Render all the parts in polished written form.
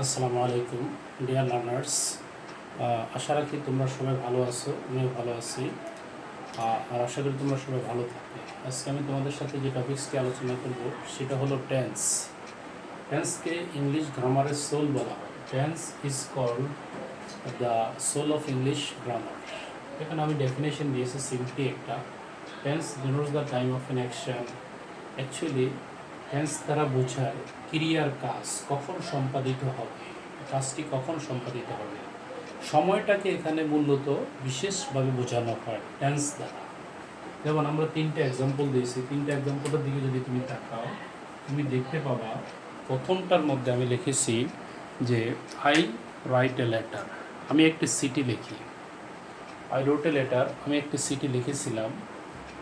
আসসালামু আলাইকুম dear learners. আশা রাখি তোমরা সবাই ভালো আছো, আমিও ভালো আছি। আর আশা করি তোমরা সবাই ভালো থাকবে। আজকে আমি তোমাদের সাথে যে টপিক্সটি আলোচনা করব সেটা হলো টেন্স। টেন্সকে ইংলিশ গ্রামারের সোল বলা হয়। Tense is called the soul of English grammar. এখানে আমি ডেফিনেশন দিয়েছি সিম্পলি একটা। Tense denotes the time of an action. Actually tense দ্বারা বোঝায় ক্রিয়ার কাজ কখন সম্পাদিত হবে, কাজটি কখন সম্পাদিত হবে। সময়টাকে এখানে মূলত বিশেষভাবে বোঝানো হয় টেন্স দ্বারা। যেমন আমরা তিনটে এক্সাম্পল দিয়েছি, তিনটে এক্সাম্পলের দিকে যদি তুমি তাকাও তুমি দেখতে পাবা প্রথমটার মধ্যে আমি লিখেছি যে আই রাইট এ লেটার, আমি একটি সিটি লিখি। আই রোট এ লেটার, আমি একটি সিটি লিখেছিলাম।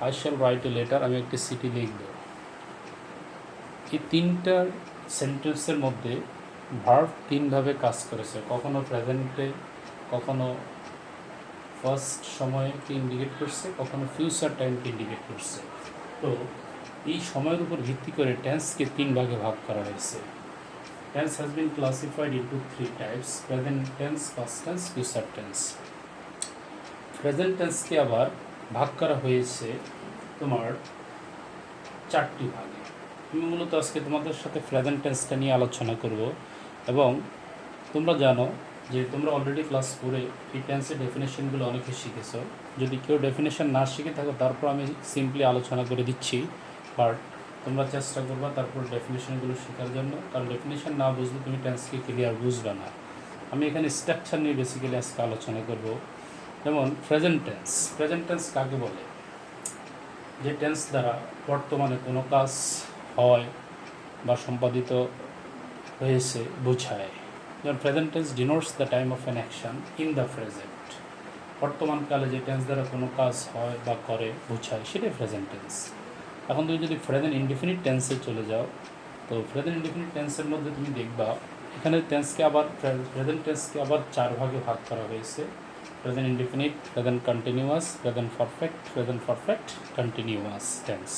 I shall write a letter, আমি একটি সিটি লিখব। এই তিনটার সেন্টেন্সের মধ্যে ভার্ব তিনভাবে কাজ করেছে, কখনো প্রেজেন্টে, কখনো ফার্স্ট সময়কে ইন্ডিকেট করছে, কখনো ফিউচার টাইমকে ইন্ডিকেট করছে। তো এই সময়ের উপর ভিত্তি করে টেন্সকে তিন ভাগে ভাগ করা হয়েছে। Tense has been classified into three types: present tense, past tense, future tense. Present টেন্সকে আবার ভাগ করা হয়েছে তোমার চারটি ভাগে। আমি মূলত আজকে তোমাদের সাথে প্রেজেন্ট টেন্সটা নিয়ে আলোচনা করব। এবং তোমরা জানো যে তোমরা অলরেডি ক্লাস 4-এ এই টেন্সের ডেফিনেশনগুলো অনেকে শিখেছো। যদি কেউ ডেফিনেশন না শিখে থাকো তারপর আমি সিম্পলি আলোচনা করে দিচ্ছি, বাট তোমরা চেষ্টা করবা তারপর ডেফিনেশনগুলো শেখার জন্য, কারণ ডেফিনেশন না বুঝলে তুমি টেন্সকে ক্লিয়ার বুঝবে না। আমি এখানে স্ট্রাকচার নিয়ে বেসিক্যালি আজকে আলোচনা করব। যেমন প্রেজেন্ট টেন্স। প্রেজেন্ট টেন্স কাকে বলে? যে টেন্স দ্বারা বর্তমানে কোনো কাজ হয় বা সম্পাদিত হয়েছে বোঝায়। যেমন present tense denotes the time of an action in the present. বর্তমানকালে যে টেন্স দ্বারা কোনো কাজ হয় বা করে বোঝায় সেটাই প্রেজেন্ট টেন্স। এখন তুমি যদি প্রেজেন্ট ইনডিফিনিট টেন্সে চলে যাও, তো প্রেজেন্ট ইনডিফিনিট টেন্সের মধ্যে তুমি দেখবা এখানে টেন্সকে আবার প্রেজেন্ট টেন্সকে আবার চার ভাগে ভাগ করা হয়েছে: present indefinite, present continuous, present perfect continuous tense.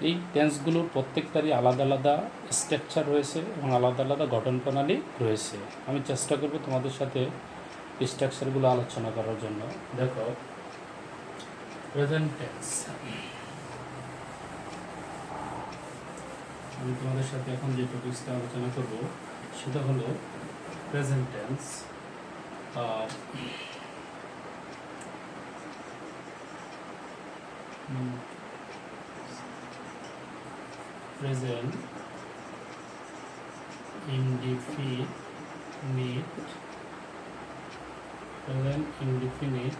এই টেন্সগুলোর প্রত্যেকটারই আলাদা আলাদা স্ট্রাকচার রয়েছে এবং আলাদা আলাদা গঠন প্রণালী রয়েছে। আমি চেষ্টা করব তোমাদের সাথে স্ট্রাকচারগুলো আলোচনা করার জন্য। দেখো, প্রেজেন্ট টেন্স। আমি তোমাদের সাথে এখন যে টপিকসটা আলোচনা করব সেটা হলো present tense. Present indefinite, present indefinite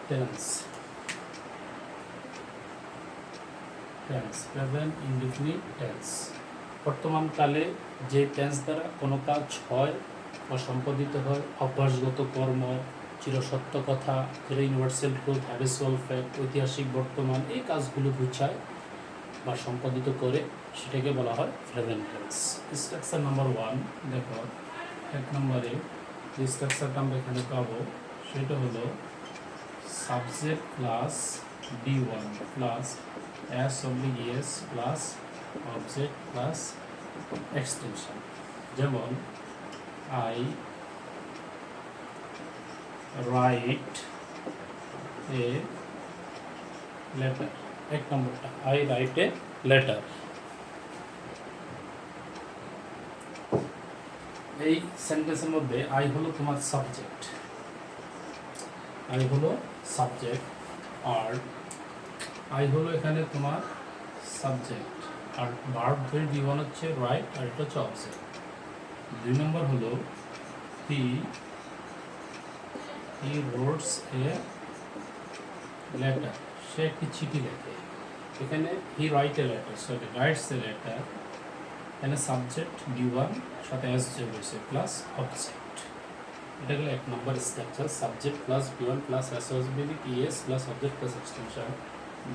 tense. Present indefinite tense বর্তমানকালে যে টেন্স দ্বারা কোনো কাজ হয় বা সম্পাদিত হয়, অভ্যাসগত কর্ম, চিরসত্য কথা, যেটা ইউনিভার্সাল ট্রুথ, হ্যাবিচুয়াল ফ্যাক্ট, ঐতিহাসিক বর্তমান, এই কাজগুলো বুঝায় বা সম্পাদিত করে, সেটাকে বলা হয় প্রেজেন্ট টেন্স। স্ট্রাকচার নাম্বার 1 দেখো, এক নম্বরে যে স্ট্রাকচারটা আমরা এখানে পাবো সেটা হলো সাবজেক্ট প্লাস B1 প্লাস S plus object plus extension. যেমন আই রাইট এ লেটার। এক নম্বরটা, আই রাইট এ লেটার। এই সেন্টেন্সের মধ্যে আই হলো তোমার সাবজেক্ট, আই হলো সাবজেক্ট, আর আই হলো এখানে তোমার সাবজেক্ট, আর ভার্ব ধরে B1 হচ্ছে রাইট, আর এটা হচ্ছে অবজেক্ট। 2 নম্বর হলো হি রোটস এ লেটার, সে একটি চিঠি লেখে। এখানে হি write a letter, sorry rights A letter, এখানে সাবজেক্ট B1 সাথে এস যোগ হয়েছে প্লাস অবজেক্ট। এটা হলো এক নম্বর structure, subject plus B1 plus S plus object plus extension.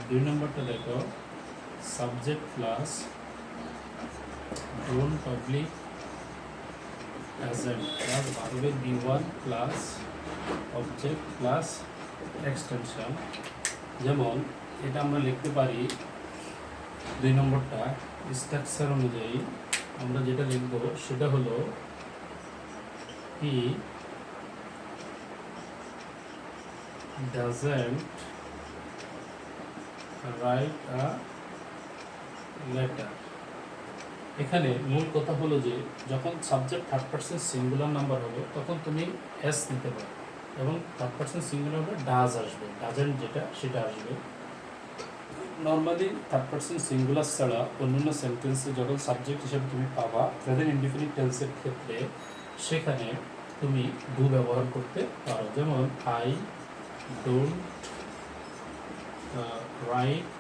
2 নম্বরটা দেখো, subject plus don't oblique doesn't plus ভার্বের B1 plus object plus extension. যেমন এটা আমরা লিখতে পারি 2 নম্বরটা স্ট্রাকচার অনুযায়ী আমরা যেটা লিখব সেটা হলো হি ডাজেন্ট রাইট আ লেটার। এখানে মূল কথা হলো যে যখন subject third person singular number হবে তখন তুমি এস নিতে পারো এবং থার্ড পারসন সিঙ্গুলার হবে ডাজ আসবে, ডাজেন্ট যেটা সেটা আসবে। নর্মালি থার্ড পারসন সিঙ্গুলার ছাড়া অন্যান্য সেন্টেন্সে যখন সাবজেক্ট হিসেবে তুমি পাবা প্রেজেন্ট ইনডিফিনিট টেন্সের ক্ষেত্রে সেখানে তুমি ডু ব্যবহার করতে পারো। যেমন I don't write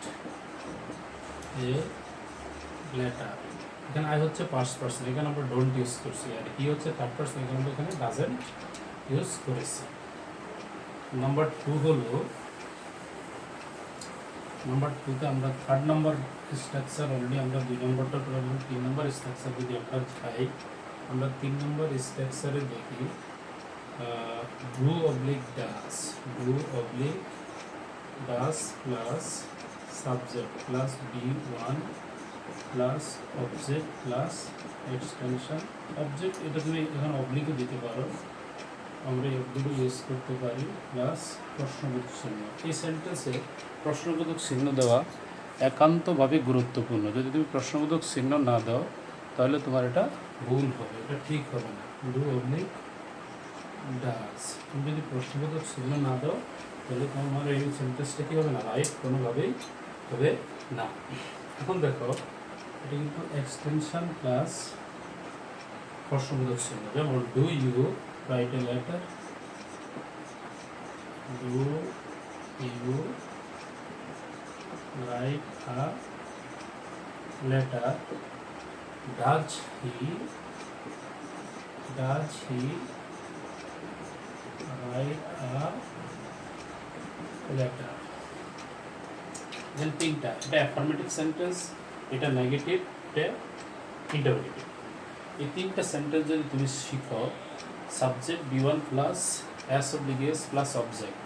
a letter, এখানে আই হচ্ছে ফার্স্ট পারসন, এখানে আমরা ডোন্ট ইউজ করছি, আর ই হচ্ছে থার্ড পারসন, এখানে আমরা এখানে ডাজেন্ট ইউজ করেছি। নাম্বার টু হলো, নাম্বার টুতে আমরা থার্ড নাম্বার স্ট্রাকচার অলরেডি আমরা 2 নম্বরটা করে 3 নম্বর স্ট্রাকচার যদি আমরা চাই, আমরা 3 নম্বর স্ট্রাকচারে দেখি do oblique does, do oblique does plus subject plus B1 plus object plus extension. Object এটা তুমি এখানে অবলিকও দিতে পারো, আমরা এই অবলিকও ইউজ করতে পারি, প্লাস প্রশ্নবোধক চিহ্ন। এই সেন্টেন্সে প্রশ্নবোধক চিহ্ন দেওয়া একান্তভাবে গুরুত্বপূর্ণ। যদি তুমি প্রশ্নবোধক চিহ্ন না দাও তাহলে তোমার এটা ভুল হবে, এটা ঠিক হবে না। ডু অবলিক ডাস, তুমি যদি প্রশ্নবোধক চিহ্ন না দাও তাহলে তোমার এই সেন্টেন্সটা কী হবে না, রাইট কোনোভাবেই হবে না। এখন দেখো এটা কিন্তু এক্সটেনশন প্লাস প্রশ্নবোধক চিহ্ন। যেমন do you write a letter, do you write a letter, does he write a letter. Then তিনটা, এটা অ্যাফার্মেটিভ সেন্টেন্স, এটা নেগেটিভ, এটা ইন্টারোগেটিভ। এই তিনটা সেন্টেন্স যদি তুমি শিখো, সাবজেক্ট B1 প্লাস S oblique S plus object,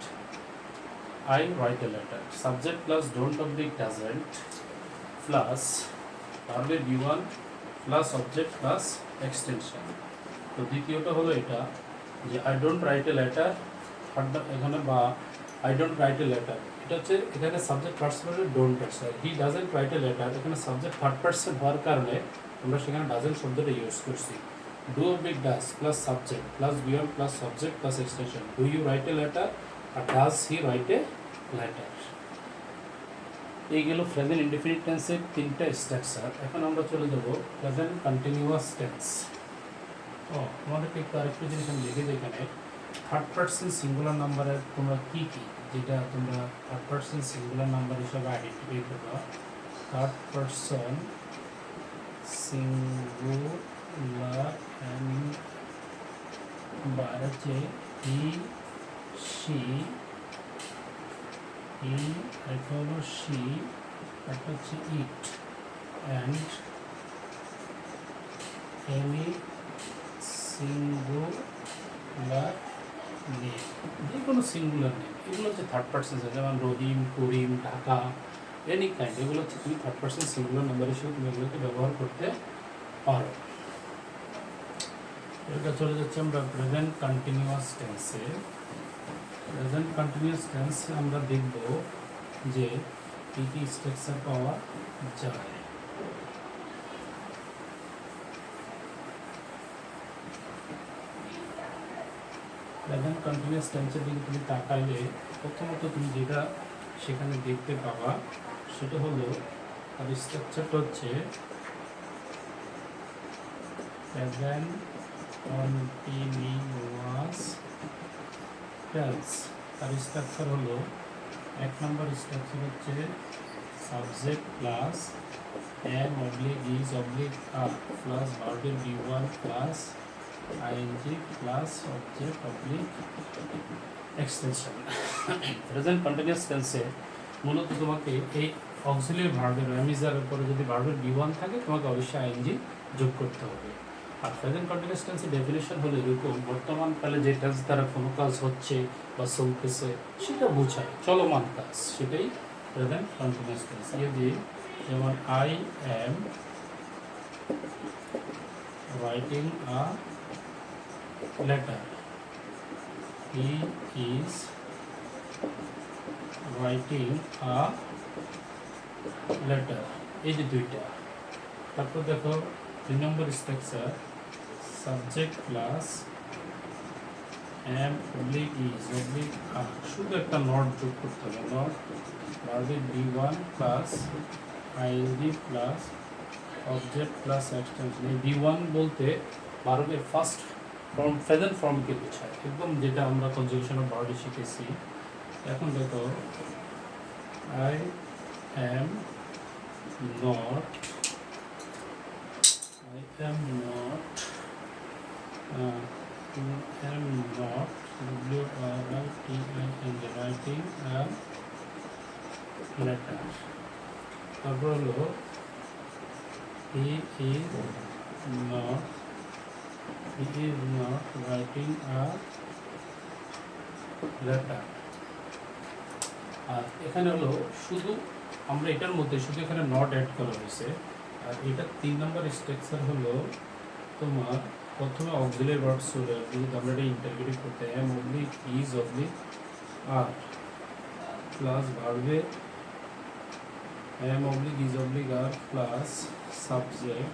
I write a letter, subject plus don't oblique doesn't plus ভার্বে B1 plus object plus extension. তো দ্বিতীয়টা হলো এটা যে I don't write a letter, এখানে বা I don't write a letter, এটা হচ্ছে এখানে সাবজেক্ট ফার্স্ট পারসন ডোন্ট আছে, he doesn't write a letter, এখানে সাবজেক্ট থার্ড পারসন হওয়ার কারণে আমরা সেখানে ডাজেন্ট শব্দটা ইউজ করছি। Do oblique does plus subject plus B1 plus subject plus extension, do you write a letter আর does he write a letter. এইগুলো present indefinite টেন্সের তিনটা স্ট্রাকচার। এখন আমরা চলে যাব প্রেজেন্ট কন্টিনিউয়াস টেন্স। তোমাদেরকে একটু আরেকটু জিনিস আমি লিখে দিই এখানে, থার্ড পারসন সিঙ্গুলার নাম্বারের তোমরা কী কী যেটা তোমরা থার্ড পারসন সিঙ্গুলার নাম্বার হিসাবে আইডেন্টিফাই করবা। থার্ড পারসন সিঙ্গুলার নাম্বার হচ্ছে হি, সি, একটা হলো সি, একটা হচ্ছে ইট অ্যান্ড এনি সিঙ্গুলার নেম, যে কোনো সিঙ্গুলার নেম, এগুলো হচ্ছে থার্ড পারসন, যেমন রহিম, করিম, ঢাকা, এনি কাইন্ড, এগুলো হচ্ছে তুমি থার্ড পারসন সিঙ্গুলার নাম্বার হিসেবে তুমি এগুলোকে ব্যবহার করতে পারো। এটা চলে যাচ্ছে আমরা প্রেজেন্ট কন্টিনিউয়াস টেন্সে। প্রেজেন্ট কন্টিনিউয়াস টেন্সে আমরা দেখব যে কী কী স্ট্রাকচার পাওয়া যায়। প্রেজেন্ট কন্টিনিউয়াস টেন্সের দিকে তুমি তাকাইলে প্রথমত তুমি যেটা সেখানে দেখতে পাবা সেটা হলো তার স্ট্রাকচারটা হচ্ছে প্রেজেন্ট কন্টিনিউয়াস টেন্স। তার স্ট্রাকচার হলো, এক নম্বর স্ট্রাকচার হচ্ছে subject plus am oblique is oblique are plus ভার্বের B1 plus ING plus object oblique extension. Present continuous টেন্সে মূলত তোমাকে এই অক্সিলিয়ারি ভার্বের রেমিজার উপরে যদি ভার্বের B1 থাকে তোমাকে অবশ্যই আইএনজি যোগ করতে হবে। আর প্রেজেন্ট কন্টিনিউয়াস টেন্সের ডেফিনেশন হলো এরকম, বর্তমান কালে যে টেন্স দ্বারা কোনো কাজ হচ্ছে বা চলতেছে সেটা বোঝায়, চলমান কাজ, সেটাই প্রেজেন্ট কন্টিনিউয়াস টেন্স। যদি যেমন I am writing a letter. He is writing a letter. এই যে দুইটা, তারপর দেখো 2 নম্বর structure subject plus am oblique is oblique are, শুধু একটা নট যোগ করতে হবে, নট ভার্বের b1 plus ing plus object plus extension. এই b1 বলতে ভার্বের ফার্স্ট ফর্ম প্রেজেন্ট ফর্মকে বোঝায়, একদম যেটা আমরা কনজুগেশন অফ ভার্বে শিখেছি। এখন দেখো I am not writing a letter. তারপর হলো he is not writing a letter. আর এখানে হলো শুধু আমরা এটার মধ্যে শুধু এখানে নট অ্যাড করা হয়েছে। আর এটা 3 নম্বর স্ট্রাকচার হলো তোমার প্রথমে অক্সিলারি ভার্ব চলে আসবে, যদি আমরা এটা ইন্টারপ্রেট করতে am oblique is oblique are plus ভার্বে am oblique is oblique are plus subject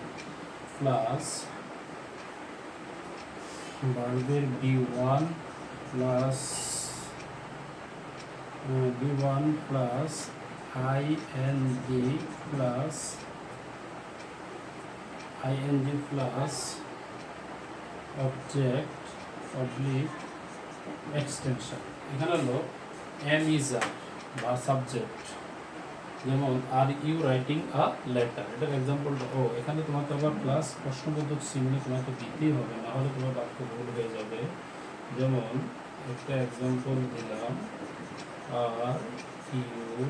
plus ভার্বের b1 plus b1 plus ing plus object oblique extension. এখানে হলো am is a বা সাবজেক্ট, যেমন are you writing a letter, এটার এক্সাম্পলটা এখানে তোমাকে আবার প্লাস প্রশ্নবোধক চিহ্ন তোমাকে দিতেই হবে, না হলে তোমার বাক্য ভুল হয়ে যাবে। যেমন একটা এক্সাম্পল দিলাম, are you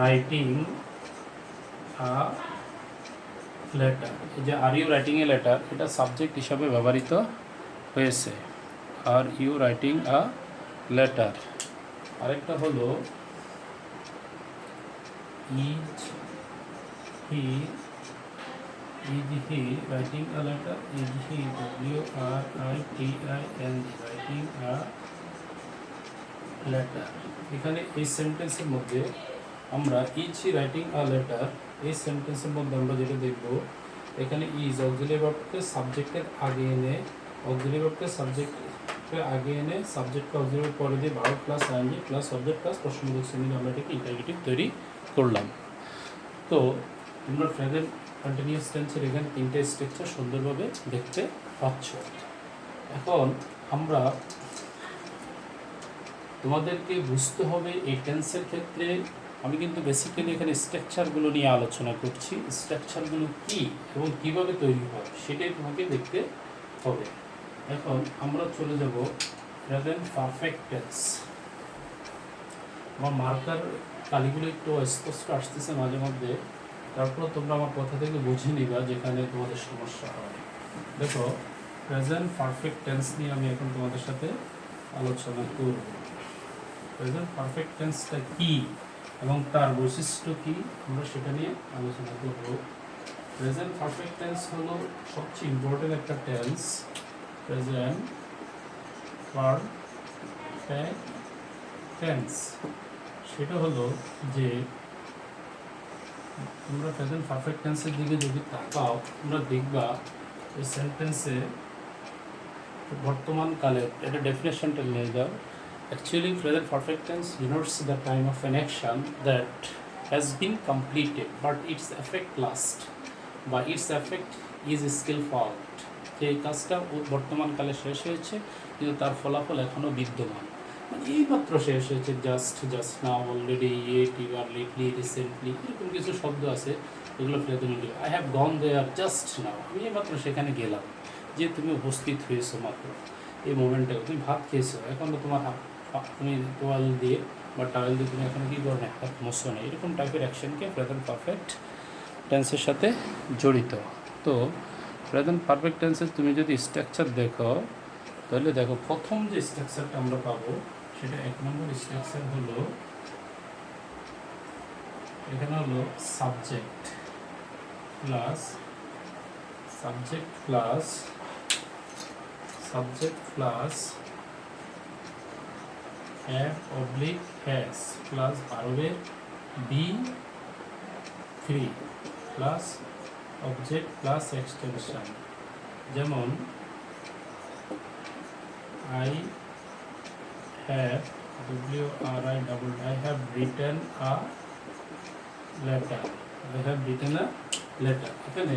writing a letter. এই যে are you writing a letter, এটা সাবজেক্ট হিসাবে ব্যবহৃত হয়েছে, are you writing a letter. আরেকটা হলো is he writing a letter, is he WRITING writing a letter. এখানে এই সেন্টেন্সের মধ্যে আমরা is he writing a letter, এই সেন্টেন্সের মধ্যে আমরা যেটা দেখব, এখানে ইজ অক্সিলারি ভার্বকে সাবজেক্টের আগে এনে, অক্সিলারি ভার্বকে সাবজেক্টকে আগে এনে সাবজেক্টকে অক্সিলারি পরে দিয়ে verb plus ING plus subject plus প্রশ্নবোধক চিহ্ন আমরা এটাকে ইন্টারগেটিভ তৈরি করলাম। তো তোমরা প্রেজেন্ট কন্টিনিউয়াস টেন্সের এখানে 3টে স্ট্রাকচার সুন্দরভাবে দেখতে পাচ্ছ। এখন আমরা তোমাদেরকে বুঝতে হবে এই টেন্সের ক্ষেত্রে আমি কিন্তু বেসিক্যালি এখানে স্ট্রাকচারগুলো নিয়ে আলোচনা করছি, স্ট্রাকচারগুলো কী এবং কীভাবে তৈরি হয় সেটাই তোমাকে দেখতে হবে। এখন আমরা চলে যাব প্রেজেন্ট পারফেক্ট টেন্স। আমার মার্কার কালিগুলো একটু স্পষ্ট আসতেছে মাঝে মধ্যে, তারপর তোমরা আমার কথা থেকে বুঝে নিবা যেখানে তোমাদের সমস্যা হয়। দেখো প্রেজেন্ট পারফেক্ট টেন্স নিয়ে আমি এখন তোমাদের সাথে আলোচনা করব। প্রেজেন্ট পারফেক্ট টেন্সটা কী এবং তার বৈশিষ্ট্য কী আমরা সেটা নিয়ে আলোচনা করব। প্রেজেন্ট পারফেক্ট টেন্স হলো সবচেয়ে ইম্পর্টেন্ট একটা টেন্স। প্রেজেন্ট পারফেক্ট টেন্স সেটা হলো যে তোমরা প্রেজেন্ট পারফেক্ট টেন্সের দিকে যদি তাকাও তোমরা দেখবা এই সেন্টেন্সে বর্তমান কালে এটা ডেফিনেশনটা নিয়ে যাও। Actually, present perfect tense denotes the time of an action that has been completed, but its effect lasts. By its effect is still felt. যে কাজটা বর্তমান কালে শেষ হয়েছে কিন্তু তার ফলাফল এখনও বিদ্যমান, মানে এইমাত্র শেষ হয়েছে, just now, already, yet, your, lately, recently, এরকম কিছু শব্দ আছে এগুলো present. I have gone there just now, আমি এইমাত্র সেখানে গেলাম, যে তুমি উপস্থিত হয়েছো মাত্র এই মোমেন্টে, তুমি ভাত খেয়েছো, এখন তো তোমার তুমি তোয়াল দিয়ে বা টাওয়েল দিয়ে তুমি এখন কী করো না, হাত মোছো না, এরকম টাইপের অ্যাকশনকে প্রেজেন্ট পারফেক্ট টেন্সের সাথে জড়িত। তো প্রেজেন্ট পারফেক্ট টেন্সের তুমি যদি স্ট্রাকচার দেখো তাহলে দেখো প্রথম যে স্ট্রাকচারটা আমরা পাবো সেটা 1 নম্বর স্ট্রাকচার হলো, এখানে হলো subject plus subject plus have oblique has plus ভার্বের B three plus object plus extension. যেমন I have I have written a letter. এখানে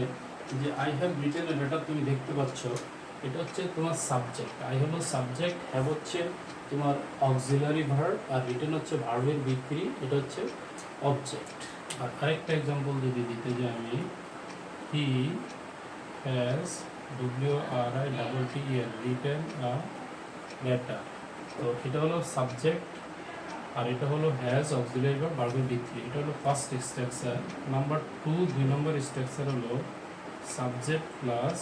যে I have written a letter তুমি দেখতে পাচ্ছ, এটা হচ্ছে তোমার সাবজেক্ট। I হলো সাবজেক্ট, have হচ্ছে তোমার অক্সিলারি ভার্ব, আর রিটেন হচ্ছে ভার্বের বিক্রি, এটা হচ্ছে অবজেক্ট। আর আরেকটা এক্সাম্পল যদি দিতে যাই আমি, he has written a letter, তো এটা হলো সাবজেক্ট আর এটা হলো হ্যাজ অক্সিলারি ভার্ব ভার্বের বিক্রি, এটা হলো ফার্স্ট স্ট্রাকচার। নাম্বার 2 দুই নম্বর স্ট্রাকচার হলো subject plus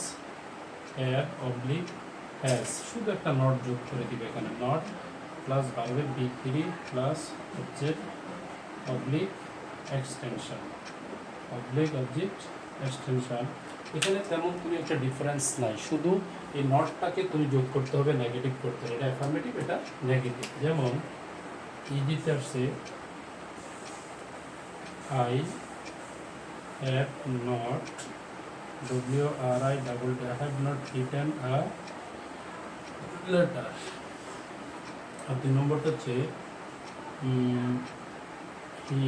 have oblique has, শুধু একটা নট যোগ করে দিবে এখানে, নট প্লাস ভার্বের বিক্রি প্লাস অবজেক্ট অবলিক এক্সটেনশন, এখানে তেমন তুমি একটা ডিফারেন্স নাই, শুধু এই নটটাকে তুমি যোগ করতে হবে, নেগেটিভ করতে হবে, এটা অ্যাফার্মেটিভ এটা নেগেটিভ। যেমন ইজিতে আসছে I have not I have not written a letter। আর 2 নম্বরটা হচ্ছে he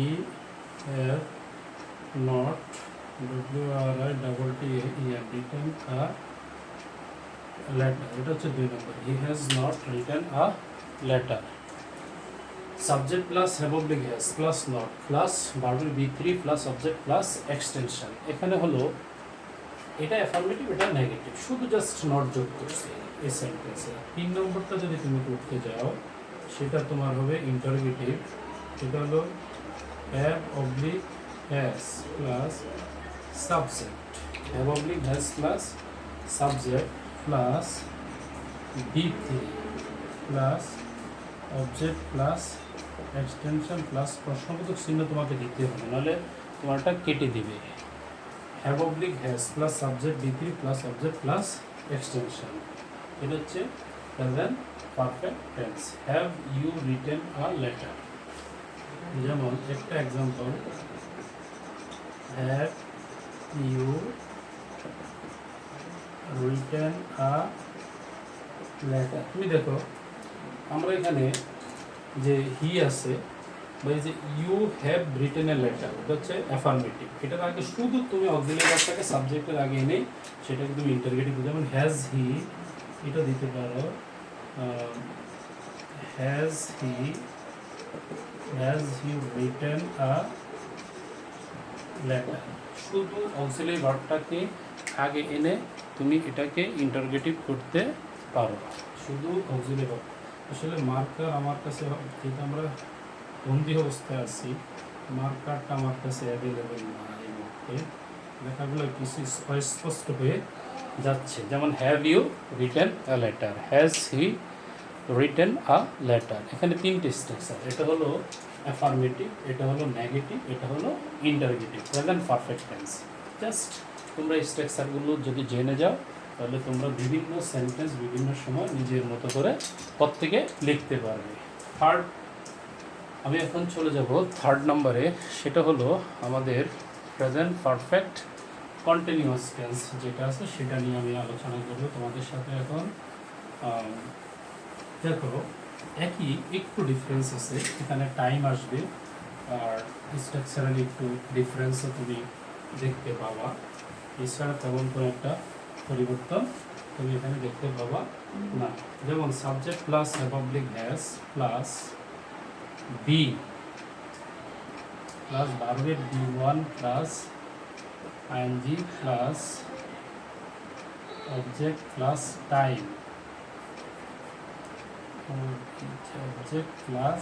have not written a letter, এটা হচ্ছে 2 নম্বর, he has not written a letter। Subject plus have oblique has plus not plus ভার্বের বি3 plus object plus extension, এখানে হলো এটা affirmative এটা negative, শুধু জাস্ট নট যোগ করছে এই সেন্টেন্সে। 3 নম্বরটা যদি তুমি করতে যাও সেটা তোমার হবে ইন্টারোগেটিভ, সেটা হলো have oblique has plus subject, have oblique has plus subject plus বি3 plus object plus extension plus প্রশ্নবোধক চিহ্ন তোমাকে দিতে হবে, নাহলে তোমারটা কেটে দিবে। Have oblique has plus subject বি3 প্লাস অবজেক্ট প্লাস এক্সটেনশন, এটা হচ্ছে present perfect tense. Have you written a letter, যেমন একটা example, have you written a letter. তুমি দেখো আমরা এখানে যে হি আছে বা এই যে you have written a letter, এটা হচ্ছে অ্যাফার্মেটিভ, এটার আগে শুধু তুমি অক্সিলারি ভার্বটাকে সাবজেক্টের আগে এনে সেটাকে তুমি ইন্টারগেটিভ, যেমন হ্যাজ হি, এটা দিতে পারো has he written a letter, শুধু অক্সিলারি ভার্বটাকে আগে এনে তুমি এটাকে ইন্টারগেটিভ করতে পারো, শুধু অক্সিলারি ভার্ব। আসলে মার্কার আমার কাছে, যেহেতু আমরা বন্দি অবস্থায় আছি, মার্কারটা আমার কাছে অ্যাভেলেবেল না এই মুহূর্তে, লেখাগুলো কিছু অস্পষ্ট হয়ে যাচ্ছে। যেমন have you written a letter, has he written a letter, এখানে 3টে স্ট্রাকচার, এটা হলো অ্যাফার্মেটিভ, এটা হলো নেগেটিভ, এটা হলো interrogative, present perfect tense. Just তোমরা এই স্ট্রাকচারগুলো যদি জেনে যাও তাহলে তোমরা বিভিন্ন সেন্টেন্স বিভিন্ন সময় নিজের মতো করে প্রত্যেকে লিখতে পারবে। আমি এখন চলে যাব 3rd নম্বরে, সেটা হলো আমাদের প্রেজেন্ট পারফেক্ট কন্টিনিউয়াস টেন্স যেটা আছে সেটা নিয়ে আমি আলোচনা করব তোমাদের সাথে। এখন দেখো একই একটু ডিফারেন্স আছে, এখানে টাইম আসবে আর স্ট্রাকচারালি একটু ডিফারেন্সও তুমি দেখতে পাবা, এছাড়া তেমন কোনো একটা পরিবর্তন তুমি এখানে দেখতে পাবা না। যেমন subject plus have oblique has plus B plus ভার্বের B one plus ING plus object plus time, object plus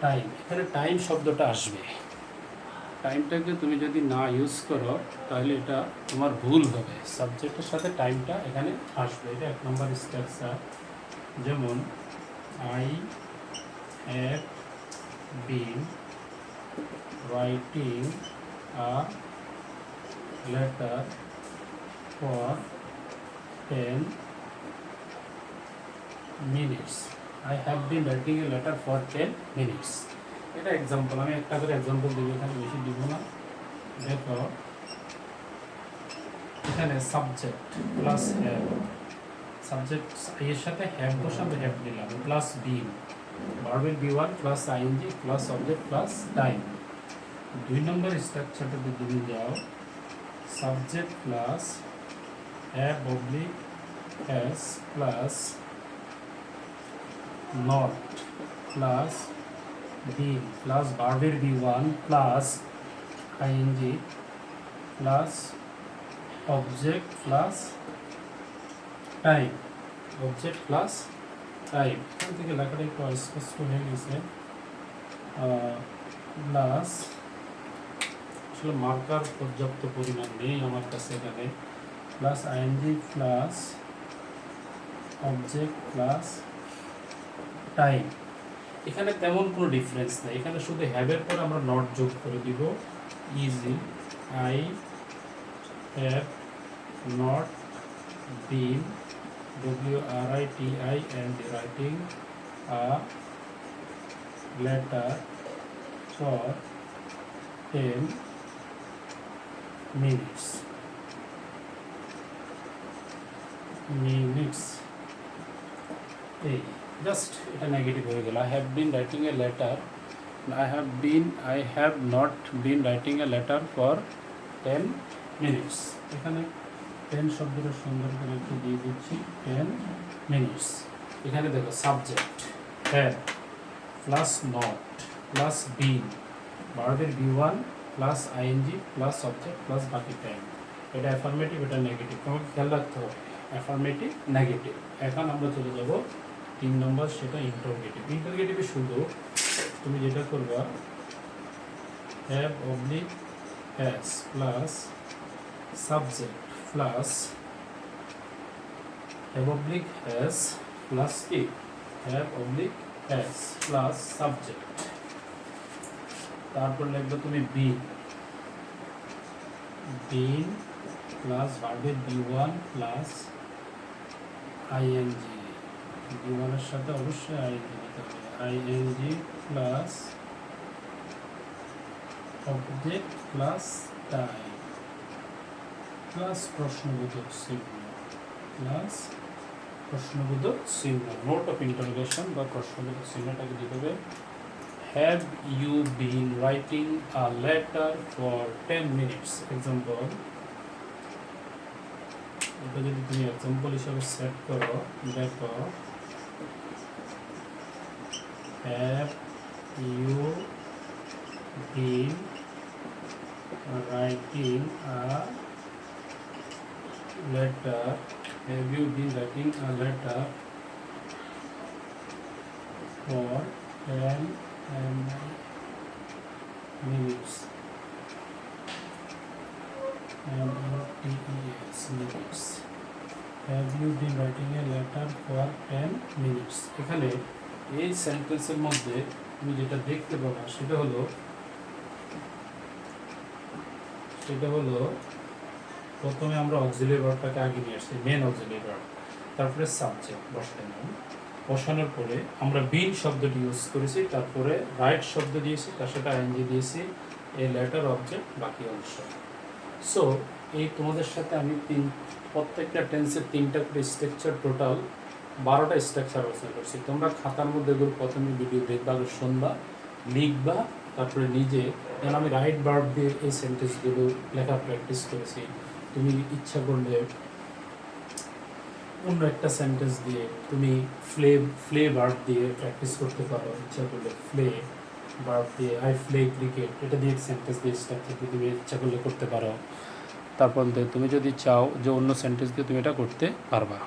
time, এখানে টাইম শব্দটা আসবে। টাইমটাকে তুমি যদি না ইউজ করো তাহলে এটা তোমার ভুল হবে, সাবজেক্টের সাথে টাইমটা এখানে আসবে, এটা 1 নম্বর স্ট্রাকচার। যেমন I have been writing a letter for 10 minutes. I have been writing a letter for 10 minutes. এটা এক্সাম্পল, আমি একটা করে এক্সাম্পল দিব, এখানে বেশি দিব না। দেখো এখানে সাবজেক্ট প্লাস হ্যাভ, সাবজেক্ট এর সাথে হ্যাভ বসাবো, হ্যাভ দিলাম প্লাস বিন, ভার্বের B one plus ING plus object plus time. 2 নম্বর স্ট্রাকচারটাতে তুমি যাও, subject plus have oblique has plus not plus been plus ভার্বের B one plus ING plus object plus time, object plus time. এখান থেকে লেখাটা একটু অস্পষ্ট হয়ে গেছে। প্লাস আসলে মার্কার পর্যাপ্ত পরিমাণ নেই আমার কাছে এখানে। Plus ING plus object plus time. এখানে তেমন কোনো ডিফারেন্স নেই, এখানে শুধু হ্যাভের পর আমরা নট যোগ করে দিব। Easy I have not been WRITI and writing a letter for 10 minutes. এই জাস্ট এটা নেগেটিভ হয়ে গেল। I have been writing a letter, I have not been writing a letter for 10 minutes. এখানে 10 শব্দটা সুন্দর করে একটু দিয়ে দিচ্ছি, 10 মিনিটস। এখানে দেখো subject have plus not plus been, ভার্বের B one plus ING plus object plus বাকি টাইম। এটা অ্যাফার্মেটিভ, এটা নেগেটিভ, তোমাকে খেয়াল রাখতে হবে অ্যাফার্মেটিভ নেগেটিভ। এখন আমরা চলে যাব 3 নম্বর, সেটা ইন্টারোগেটিভ। ইন্টারোগেটিভে শুধু তুমি যেটা করবা, have oblique has plus subject plus have oblique has plus a, have oblique has plus subject, তারপর লিখবে তুমি been প্লাস ভার্বের b1 প্লাস আইএনজি, b1 এর সাথে অবশ্যই আইএনজি দিতে হবে, ING plus object plus time plus প্রশ্নবোধক চিহ্ন প্লাস প্রশ্নবোধক চিহ্ন, নোট অফ ইন্টারোগেশন বা প্রশ্নবোধক চিহ্নটাকে দিতে হবে। Have you been writing a letter for 10 minutes. Example, এটা যদি তুমি এক্সাম্পল হিসাবে সেট করো, দেখো have you been writing a letter, have you been writing a letter for 10 minutes, minutes, have you been writing a letter for 10 minutes। এখানে এই সেন্টেন্সের মধ্যে তুমি যেটা দেখতে পাবা সেটা হলো প্রথমে আমরা অক্সিলিয়ারি ভার্বটাকে আগে নিয়ে আসছি, মেন অক্সিলিয়ারি ভার্ব, তারপরে সাবজেক্ট বসালাম, বসানোর পরে আমরা বিন শব্দটি ইউজ করেছি, তারপরে রাইট শব্দ দিয়েছি, তার সাথে আইএনজি দিয়েছি, এই লেটার অবজেক্ট বাকি অংশ। সো এই তোমাদের সাথে আমি প্রত্যেকটা টেন্সের 3টা করে স্ট্রাকচার, টোটাল 12টা স্ট্রাকচার আলোচনা করছি। তোমরা খাতার মধ্যে এগুলো প্রথমে ভিডিও দেখবা, শুনবা, লিখবা, তারপরে নিজে, যেন আমি রাইট ভার্ব দিয়ে এই সেন্টেন্সগুলো লেখা প্র্যাকটিস করেছি। তুমি ইচ্ছা করলে অন্য একটা সেন্টেন্স দিয়ে তুমি ফ্লে ভার্ব দিয়ে প্র্যাকটিস করতে পারো, ইচ্ছা করলে ফ্লে ভার্ব দিয়ে, আই প্লে ক্রিকেট, এটা দিয়ে সেন্টেন্স দিয়ে স্ট্রাকচার দিয়ে তুমি ইচ্ছা করলে করতে পারো। তারপর তুমি যদি চাও যে অন্য সেন্টেন্স দিয়ে তুমি এটা করতে পারবা।